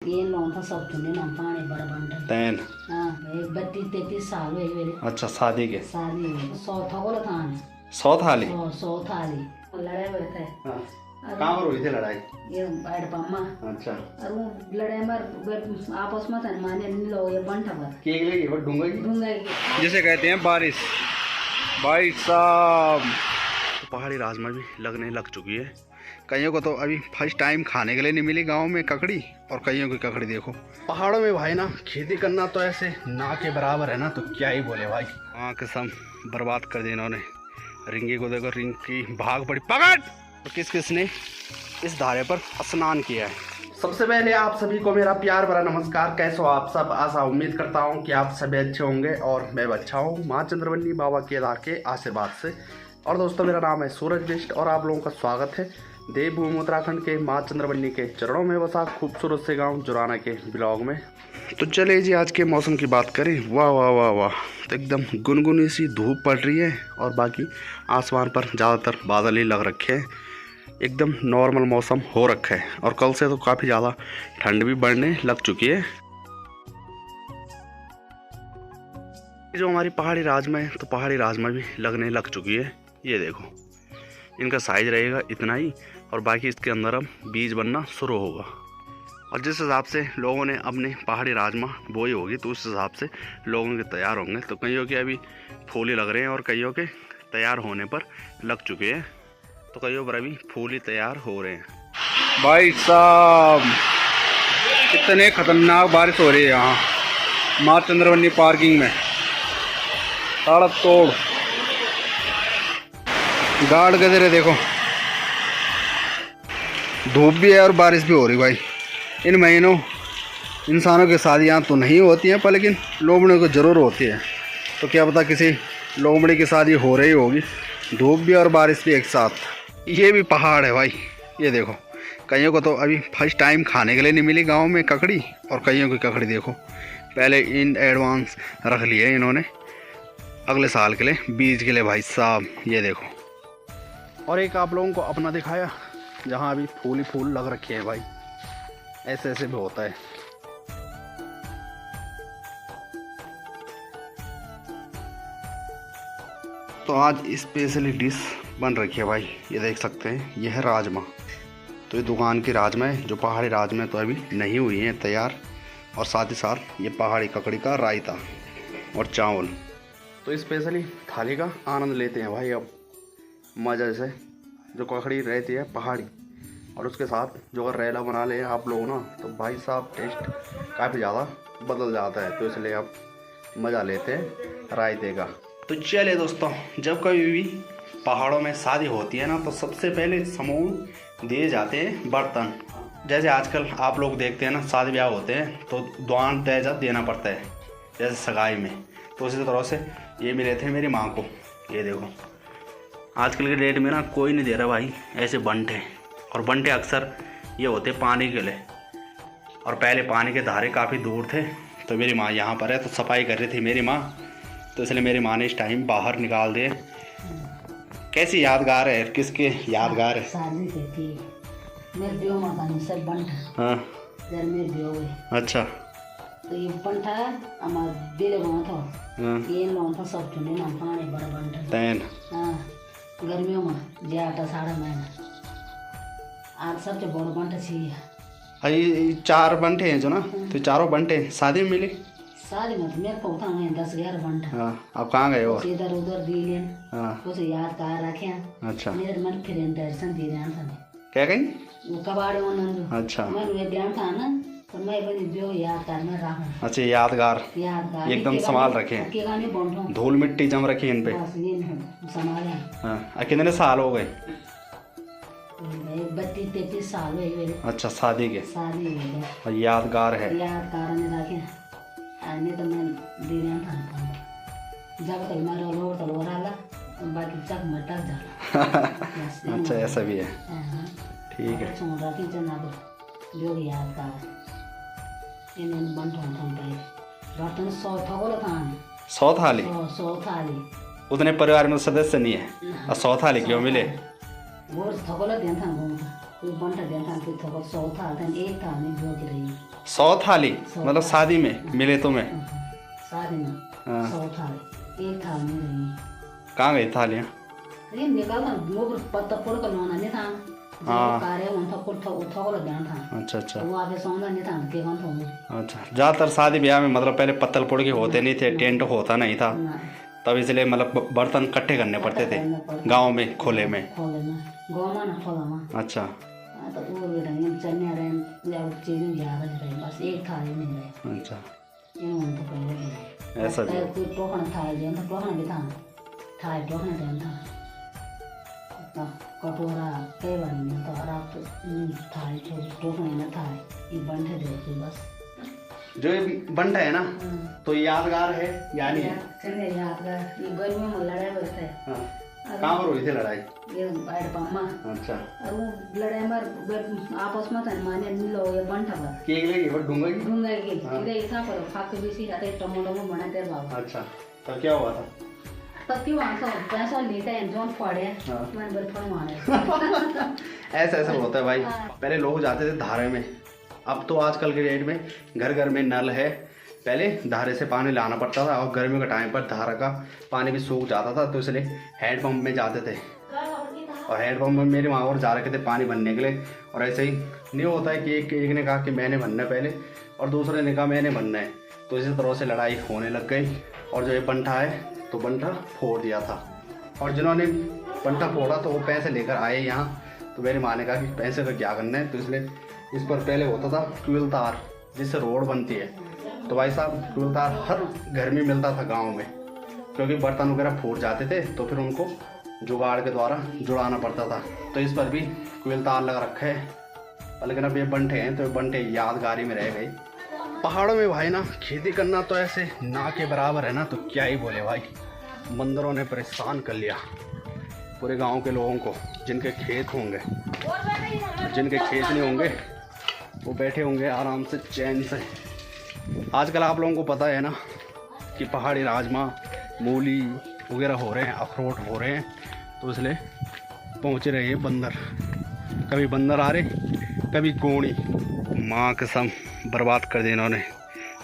ये लोन था सब चुने ना पानी बड़ा बंटन तैन हाँ 32-33 साल हुए मेरे अच्छा शादी के शादी हुई 100 था बोला था 100 थाली 100 थाली लड़ाई हुए थे हाँ। कहाँ पर हुई थी लड़ाई? ये बाइड पम्मा अच्छा और वो लड़ाई में आपस में था माने नहीं लोग ये बंटा पर केक लेगी वो डूंगा की दूंगा कि जिसे कहते हैं बारिश भाई साहब। तो पहाड़ी राजमा भी लगने लग चुकी है। कईयों को तो अभी फर्स्ट टाइम खाने के लिए नहीं मिली गांव में ककड़ी, और कईयों की ककड़ी देखो। पहाड़ों में भाई ना खेती करना तो ऐसे ना के बराबर है ना, तो क्या ही बोले भाई। हाँ कसम बर्बाद कर दी इन्होंने। रिंगी को देखो, रिंग की भाग पड़ी पकड़। तो किस किस ने इस धारे पर स्नान किया है। सबसे पहले आप सभी को मेरा प्यार भरा नमस्कार। कैसे हो आप सब? आशा उम्मीद करता हूँ कि आप सभी अच्छे होंगे और मैं अच्छा हूँ माँ चंद्रवल्ली बाबा केदार के आशीर्वाद से। और दोस्तों मेरा नाम है सूरज बिष्ट और आप लोगों का स्वागत है देवभूमि उत्तराखंड के माँ चंद्रवल्ली के चरणों में बसा खूबसूरत से गाँव जुराना के ब्लॉग में। तो चलिए जी आज के मौसम की बात करें। वाह वाह वाह वाह, तो एकदम गुनगुनी सी धूप पड़ रही है और बाकी आसमान पर ज़्यादातर बादल ही लग रखे हैं। एकदम नॉर्मल मौसम हो रखा है और कल से तो काफ़ी ज़्यादा ठंड भी बढ़ने लग चुकी है। जो हमारी पहाड़ी राजमा है, तो पहाड़ी राजमा भी लगने लग चुकी है। ये देखो इनका साइज रहेगा इतना ही और बाकी इसके अंदर अब बीज बनना शुरू होगा। और जिस हिसाब से लोगों ने अपने पहाड़ी राजमा बोई होगी तो उस हिसाब से लोगों के तैयार होंगे। तो कईयों के अभी फूल ही लग रहे हैं और कईयों के तैयार होने पर लग चुके हैं। तो कईयों पर अभी फूल ही तैयार हो रहे हैं। भाई साहब कितने खतरनाक बारिश हो रही है यहाँ माँ चंद्रवल्ली पार्किंग में। सड़क तोड़ गार्ड गजरे देखो, धूप भी है और बारिश भी हो रही। भाई इन महीनों इंसानों की शादियाँ तो नहीं होती हैं पर लेकिन लोमड़ी को ज़रूर होती है। तो क्या पता किसी लोमड़ी की शादी हो रही होगी। धूप भी और बारिश भी एक साथ। ये भी पहाड़ है भाई, ये देखो। कईयों को तो अभी फर्स्ट टाइम खाने के लिए नहीं मिली गांव में ककड़ी, और कईयों की ककड़ी देखो पहले इन एडवांस रख लिए इन्होंने अगले साल के लिए, बीज के लिए। भाई साहब ये देखो। और एक आप लोगों को अपना दिखाया जहाँ अभी फूल ही फूल लग रखे हैं भाई। ऐसे ऐसे भी होता है। तो आज स्पेशली डिश बन रखी है भाई, ये देख सकते हैं। यह है राजमा। तो ये दुकान की राजमा है, जो पहाड़ी राजमा तो अभी नहीं हुई है तैयार। और साथ ही साथ ये पहाड़ी ककड़ी का रायता और चावल। तो स्पेशली थाली का आनंद लेते हैं भाई अब मज़े से। जो ककड़ी रहती है पहाड़ी और उसके साथ जो अगर रेला बना ले आप लोग ना, तो भाई साहब टेस्ट काफ़ी ज़्यादा बदल जाता है। तो इसलिए अब मज़ा लेते हैं रायते का। तो चलिए दोस्तों, जब कभी भी पहाड़ों में शादी होती है ना, तो सबसे पहले समूह दिए जाते हैं बर्तन। जैसे आजकल आप लोग देखते हैं ना, शादी ब्याह होते हैं तो दान दहेज देना पड़ता है जैसे सगाई में। तो उसी तरह से ये मिले थे मेरी माँ को। ये देखो आजकल के डेट में ना कोई नहीं दे रहा भाई ऐसे बंटे। और बंटे अक्सर ये होते पानी के लिए, और पहले पानी के धारे काफ़ी दूर थे। तो मेरी माँ यहाँ पर है तो सफाई कर रही थी मेरी माँ, तो इसलिए मेरी माँ ने इस टाइम बाहर निकाल दिए। कैसी यादगार है? किसके यादगार है? शादी से थी मेरे दियो माता ने सब बंटा। हाँ जब मेरे दियो हुए अच्छा। तो ये बंटा हमार दिले गाँव था। हाँ ये लोन था सब चुने ना पानी बड़ा बंटा तैन हाँ गर्मियों में ज्यादा साढ़े महीना आज सबसे बड़ा बंटा चाहिए। ये 4 बंटे हैं जो ना, तो चारों बंटे शादी में मिले। शादी में तो मेरे को था 10-11 बंटा। हाँ अब कहाँ गए हो? इधर उधर दी लेन हाँ उसे याद कर रखे। अच्छा मेरे मन फिर दर्शन दे रहा था क्या कहीं? वो कबाड़े में अच्छा मैं ध्यान था ना, तो मैं बनी जो याद कर मैं रहा। अच्छा यादगार यादगार एकदम संभाल रखे हैं। धूल मिट्टी जम रखी है इन पे। संभाले। हाँ कितने साल हो गए? 32-33 साल हुए मेरे। अच्छा शादी के। शादी हुई और यादगार है। यादगार ने रखे नहीं तो मैं दे रहा था जब तक मेरा लोर तो लोर आला बाकी जब मटक जा। अच्छा ऐसा भी है, ठीक है। सुन रखी जना दो जो यादगार इन्हें बंटों पे बर्तन 100 था बोला था। 100 थाली? 100 थाली। उतने परिवार में सदस्य नहीं है और 100 थाली क्यों मिले? वो थकोला देन था ये बंटा देन था कि थोड़ा 100 था एक था नहीं जो रही 100 थाली मतलब शादी में मिले तुम्हें? शादी में 100 थाली एक था नहीं रही। कहाँ गई थालियाँ? ये निकालना लोग पत्ता फोड़ कर लाना नहीं था। हाँ कार्य उन था कुछ था उठा को लगा था। अच्छा अच्छा वो आगे सौंदा नहीं था के कौन था। अच्छा ज़्यादातर शादी ब्याह में मतलब पहले पत्तल फोड़ के होते नहीं थे, टेंट होता नहीं था, तब इसलिए मतलब बर्तन इकट्ठे करने पड़ते थे गांव में खुले में। गाँव में ना खोला में। अच्छा तो वो बेटा ये चलने रहे या चीज़ें याद रहे बस एक था ही नहीं रहे। अच्छा ये उन तो पहले ऐसा भी कोई टोकना था जो था टोकना भी था टोकना देन था तो कटोरा कई बार नहीं तो रात था टोकना न था ये बंठे दे बस जो ये बंटा है ना तो यादगार है यानी चलिए यादगार ये गर्मी में लड़ाई बरते हाँ कहाँ पर हुई थी लड़ाई? ये बाइट पम्मा। अच्छा और वो लड़ाई में आपस में था माने मिलो ये बंटा पर केक लेके वो ढूंढा की ढूंढा की इधर ऐसा पर फाक भी सी आते टमाटर में बना तेरे बाबा। अच्छा तो क्या हुआ था? तब क्यों वहाँ से पैसा लेते हैं जोन फोड़े मैंने बड़े फोड़ मारे। ऐसा होता है भाई। पहले लोग जाते थे धारे में, अब तो आजकल के डेट में घर घर में नल है, पहले धारे से पानी लाना पड़ता था और गर्मियों के टाइम पर धारा का पानी भी सूख जाता था तो इसलिए हैंडपम्प में जाते थे और हैंडपम्प में मेरे वहाँ और जा रखे थे पानी भरने के लिए। और ऐसे ही नहीं होता है कि एक ने कहा कि मैंने भरना है पहले और दूसरे ने कहा मैंने भरना है, तो इसी तरह से लड़ाई होने लग गई और जो ये बंठा है तो बंठा फोड़ दिया था और जिन्होंने बंठा फोड़ा तो वो पैसे लेकर आए यहाँ। तो मेरी माँ ने कहा कि पैसे का क्या करना है, तो इसलिए इस पर पहले होता था ट्यूबवेल तार जिससे रोड बनती है, तो भाई साहब ट्यूबवेल तार हर घर में मिलता था गांव में, क्योंकि बर्तन वगैरह फूट जाते थे तो फिर उनको जुगाड़ के द्वारा जुड़ाना पड़ता था। तो इस पर भी ट्यूबवेल तार लगा रखे है, लेकिन अब ये बंठे हैं तो ये बंठे यादगारी में रह गई। पहाड़ों में भाई ना खेती करना तो ऐसे ना के बराबर है ना, तो क्या ही बोले भाई। बंदरों ने परेशान कर लिया पूरे गांव के लोगों को, जिनके खेत होंगे, जिनके खेत नहीं होंगे वो बैठे होंगे आराम से चैन से। आजकल आप लोगों को पता है ना कि पहाड़ी राजमा मूली वगैरह हो रहे हैं, अखरोट हो रहे हैं, तो इसलिए पहुँच रहे हैं बंदर। कभी बंदर आ रहे कभी गोणी। माँ कसम बर्बाद कर दी इन्होंने।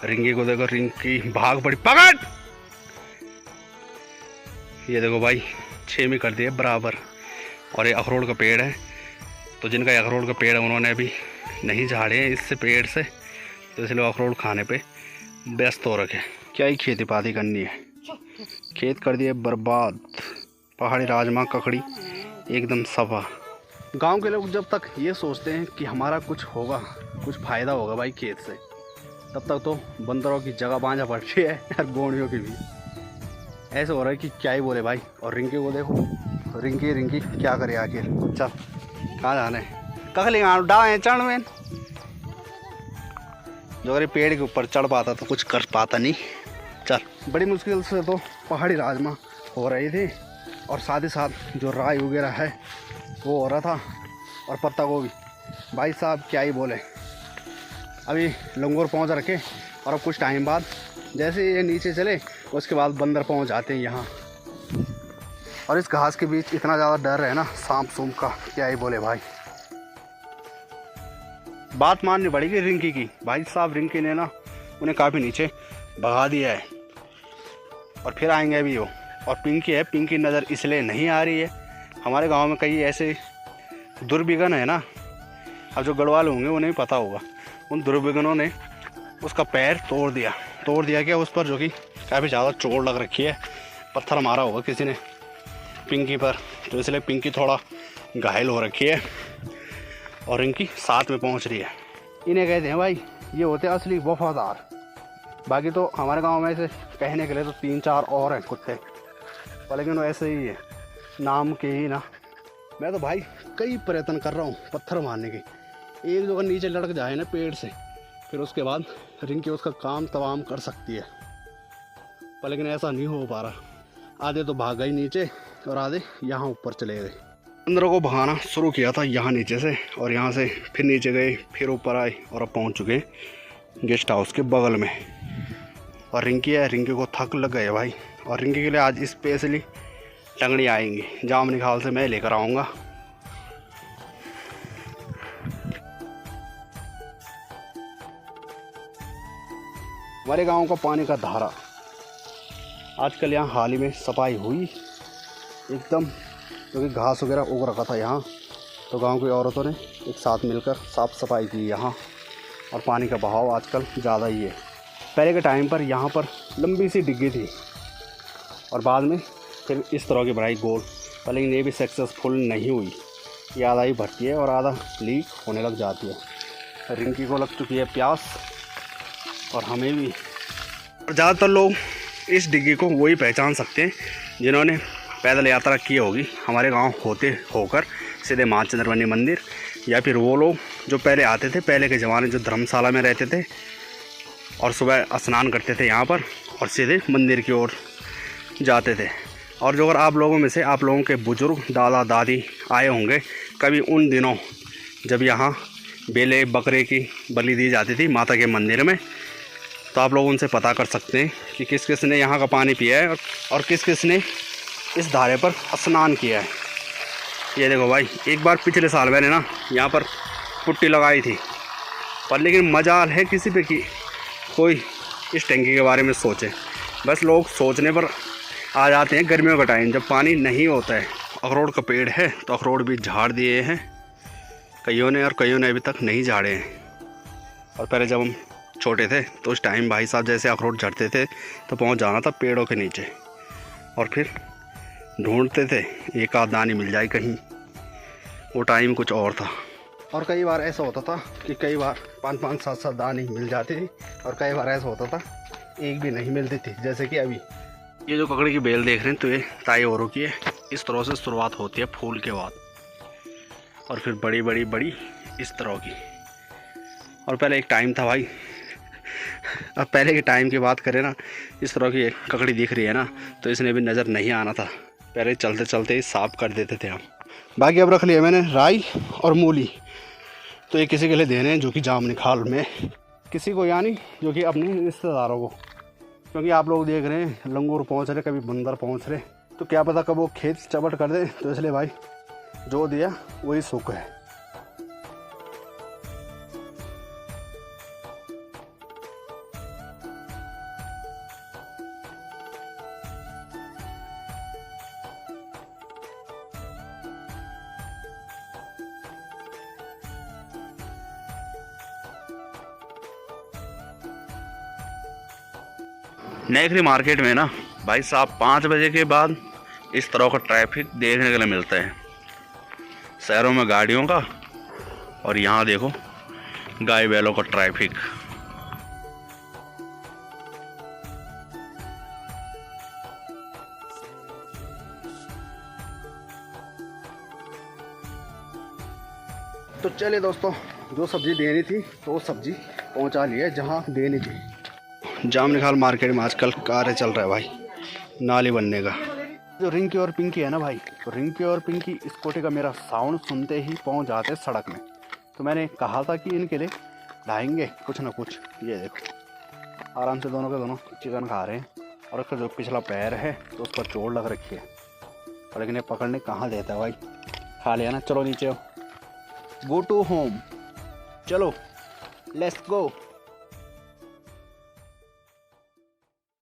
रिंगी को देखो, रिंगी भाग पड़ी, पकड़। ये देखो भाई 6 में कर दिए बराबर। और ये अखरोट का पेड़ है, तो जिनका अखरोट का पेड़ है उन्होंने अभी नहीं झाड़े हैं इससे पेड़ से, तो इसलिए अखरोट खाने पे व्यस्त हो रखे। क्या ही खेती पाती करनी है, खेत कर दिए बर्बाद। पहाड़ी राजमा ककड़ी एकदम सफा। गांव के लोग जब तक ये सोचते हैं कि हमारा कुछ होगा, कुछ फ़ायदा होगा भाई खेत से, तब तक तो बंदरों की जगह बांझा पड़ रही है और गोड़ियों की भी। ऐसे हो रहा है कि क्या ही बोले भाई। और रिंकी को देखो, रिंकी क्या करे आखिर। चल कहाँ जाना है, कखली डाए चढ़ में। जो अगर पेड़ के ऊपर चढ़ पाता तो कुछ कर पाता नहीं। चल, बड़ी मुश्किल से तो पहाड़ी राजमा हो रही थी और साथ ही साथ जो राई वगैरह है वो हो रहा था और पत्ता गोभी। भाई साहब क्या ही बोले। अभी लंगोर पहुंच रखे और अब कुछ टाइम बाद जैसे ये नीचे चले उसके बाद बंदर पहुंच जाते हैं यहाँ। और इस घास के बीच इतना ज़्यादा डर है ना सांप सूप का, क्या ही बोले भाई। बात माननी पड़ेगी रिंकी की। भाई साहब रिंकी ने ना उन्हें काफ़ी नीचे भगा दिया है और फिर आएंगे अभी वो। और पिंकी है, पिंकी नज़र इसलिए नहीं आ रही है। हमारे गांव में कई ऐसे दुर्विघन है ना, अब जो गढ़वाल होंगे उन्हें भी पता होगा। उन दुर्विघनों ने उसका पैर तोड़ दिया क्या उस पर, जो कि काफ़ी ज़्यादा चोट लग रखी है। पत्थर मारा होगा किसी ने पिंकी पर, तो इसलिए पिंकी थोड़ा घायल हो रखी है और इनकी साथ में पहुंच रही है। इन्हें कहते हैं भाई, ये होते हैं असली वफादार। बाकी तो हमारे गांव में ऐसे कहने के लिए तो 3-4 और हैं कुत्ते, पर लेकिन वो ऐसे ही है नाम के ही ना। मैं तो भाई कई प्रयत्न कर रहा हूँ पत्थर मारने के, एक जगह नीचे लटक जाए ना पेड़ से, फिर उसके बाद रिंकी उसका काम तमाम कर सकती है, पर लेकिन ऐसा नहीं हो पा रहा। आधे तो भाग गई नीचे और आधे यहाँ ऊपर चले गए। बंदरों को भगाना शुरू किया था यहाँ नीचे से, और यहाँ से फिर नीचे गए, फिर ऊपर आए और अब पहुँच चुके गेस्ट हाउस के बगल में। और रिंकी है, रिंकी को थक लग गए भाई, और रिंकी के लिए आज स्पेशली टंगड़ी आएंगी। जामुनी खाल से मैं लेकर आऊँगा। हमारे गांव का पानी का धारा। आजकल यहाँ हाल ही में सफाई हुई एकदम, क्योंकि घास वगैरह उग रखा था यहाँ, तो गांव की औरतों ने एक साथ मिलकर साफ़ सफाई की यहाँ। और पानी का बहाव आजकल ज़्यादा ही है। पहले के टाइम पर यहाँ पर लंबी सी डिग्गी थी और बाद में फिर इस तरह की बनाई गोल, पर लेकिन ये भी सक्सेसफुल नहीं हुई। ये आधा ही भरती है और आधा लीक होने लग जाती है। रिंकी को लग चुकी है प्यास और हमें भी। ज़्यादातर लोग इस डिग्गी को वही पहचान सकते हैं जिन्होंने पैदल यात्रा की होगी हमारे गांव होते होकर सीधे माँ चंद्रमणि मंदिर, या फिर वो लोग जो पहले आते थे, पहले के ज़माने जो धर्मशाला में रहते थे और सुबह स्नान करते थे यहाँ पर और सीधे मंदिर की ओर जाते थे। और जो अगर आप लोगों में से आप लोगों के बुज़ुर्ग दादा दादी आए होंगे कभी उन दिनों जब यहाँ बेले बकरे की बलि दी जाती थी माता के मंदिर में, तो आप लोग उनसे पता कर सकते हैं कि किस किस ने यहाँ का पानी पिया है और किस किस ने इस धारे पर स्नान किया है। ये देखो भाई, एक बार पिछले साल मैंने ना यहाँ पर पुट्टी लगाई थी, पर लेकिन मजाल है किसी पे कि कोई इस टंकी के बारे में सोचे। बस लोग सोचने पर आ जाते हैं गर्मियों का टाइम जब पानी नहीं होता है। अखरोट का पेड़ है तो अखरोट भी झाड़ दिए हैं कईयों ने, और कईयों ने अभी तक नहीं झाड़े हैं। और पहले जब हम छोटे थे तो उस टाइम भाई साहब जैसे अखरोट झड़ते थे तो पहुंच जाना था पेड़ों के नीचे और फिर ढूंढते थे एक आध दानी मिल जाए कहीं। वो टाइम कुछ और था। और कई बार ऐसा होता था कि कई बार 5-5 7-7 दानी मिल जाती थी और कई बार ऐसा होता था एक भी नहीं मिलती थी। जैसे कि अभी ये जो ककड़ी की बेल देख रहे हैं तो ये ताई औरों की है। इस तरह से शुरुआत होती है फूल के बाद और फिर बड़ी बड़ी बड़ी इस तरह की। और पहले एक टाइम था भाई, अब पहले के टाइम की बात करें ना, इस तरह की ककड़ी दिख रही है ना तो इसने भी नज़र नहीं आना था। पहले चलते चलते ही साफ कर देते थे हम। बाकी अब रख लिया मैंने राई और मूली, तो ये किसी के लिए देने हैं जो कि जामनी खाल में, किसी को यानी जो कि अपने रिश्तेदारों को। क्योंकि आप लोग देख रहे हैं लंगूर पहुंच रहे, कभी बंदर पहुंच रहे, तो क्या पता कब वो खेत चबट कर दे। तो इसलिए भाई जो दिया वही सुख है। नेकरी मार्केट में ना भाई साहब 5 बजे के बाद इस तरह का ट्रैफिक देखने के लिए मिलता है शहरों में गाड़ियों का, और यहाँ देखो गाय बैलों का ट्रैफिक। तो चलिए दोस्तों, जो सब्ज़ी देनी थी तो वो सब्ज़ी पहुँचा ली है जहाँ देनी थी। जामनी खाल मार्केट में आजकल कार्य चल रहा है भाई नाली बनने का। जो रिंकी और पिंकी है ना भाई, तो रिंकी और पिंकी स्कूटी का मेरा साउंड सुनते ही पहुंच जाते सड़क में। तो मैंने कहा था कि इनके लिए लाएंगे कुछ ना कुछ। ये देखो आराम से दोनों के दोनों चिकन खा रहे हैं और उसका जो पिछला पैर है तो उस पर चोट लग रखी है, और लेकिन ये पकड़ने कहाँ देता है भाई। खा लिया ना, चलो नीचे गो टू होम, चलो लेट्स गो।